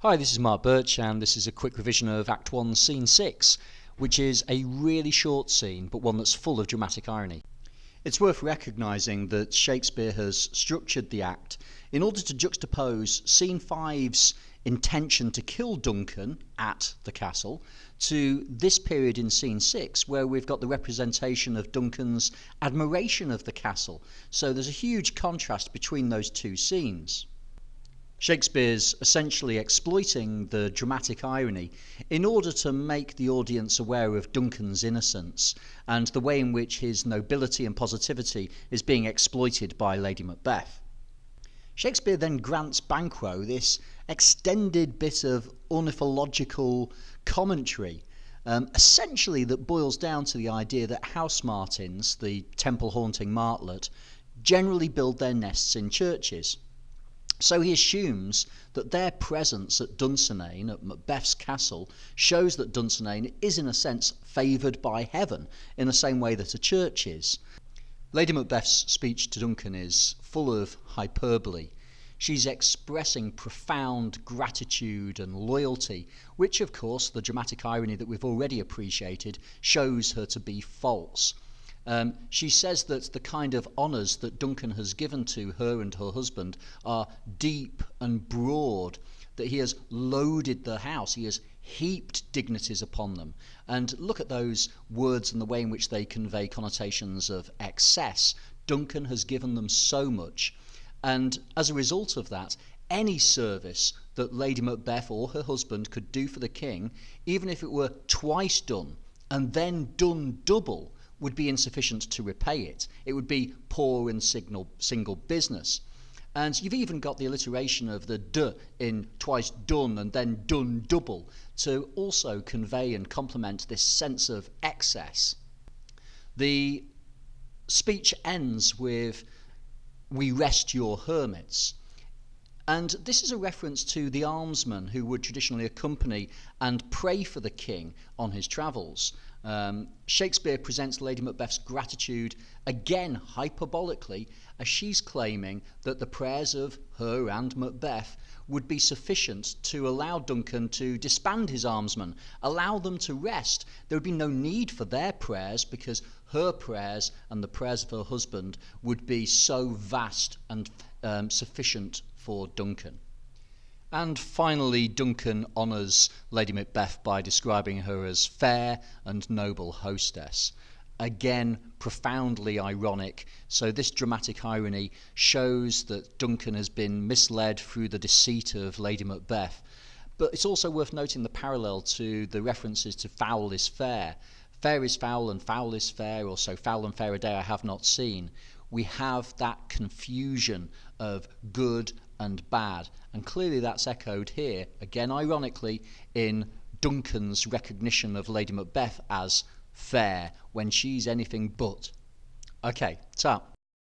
Hi, this is Mark Birch, and this is a quick revision of Act 1, Scene 6, which is a really short scene, but one that's full of dramatic irony. It's worth recognising that Shakespeare has structured the act in order to juxtapose Scene 5's intention to kill Duncan at the castle to this period in Scene 6, where we've got the representation of Duncan's admiration of the castle. So there's a huge contrast between those two scenes. Shakespeare's essentially exploiting the dramatic irony in order to make the audience aware of Duncan's innocence and the way in which his nobility and positivity is being exploited by Lady Macbeth. Shakespeare then grants Banquo this extended bit of ornithological commentary, essentially that boils down to the idea that Housemartins, the temple-haunting martlet, generally build their nests in churches. So he assumes that their presence at Dunsinane, at Macbeth's castle, shows that Dunsinane is in a sense favoured by heaven, in the same way that a church is. Lady Macbeth's speech to Duncan is full of hyperbole. She's expressing profound gratitude and loyalty, which of course, the dramatic irony that we've already appreciated, shows her to be false. She says that the kind of honours that Duncan has given to her and her husband are deep and broad, that he has loaded the house, he has heaped dignities upon them. And look at those words and the way in which they convey connotations of excess. Duncan has given them so much, and as a result of that, any service that Lady Macbeth or her husband could do for the king, even if it were twice done and then done double, would be insufficient to repay it. It would be poor and single business. And you've even got the alliteration of the d in twice done and then done double to also convey and complement this sense of excess. The speech ends with, "We rest your hermits." And this is a reference to the almsmen who would traditionally accompany and pray for the king on his travels. Shakespeare presents Lady Macbeth's gratitude again hyperbolically, as she's claiming that the prayers of her and Macbeth would be sufficient to allow Duncan to disband his almsmen, allow them to rest. There would be no need for their prayers because her prayers and the prayers of her husband would be so vast and sufficient for Duncan. And finally, Duncan honours Lady Macbeth by describing her as fair and noble hostess. Again, profoundly ironic, so this dramatic irony shows that Duncan has been misled through the deceit of Lady Macbeth. But it's also worth noting the parallel to the references to foul is fair. Fair is foul and foul is fair, or so foul and fair a day I have not seen. We have that confusion of good and bad, and clearly that's echoed here, again ironically, in Duncan's recognition of Lady Macbeth as fair when she's anything but. Okay, ta.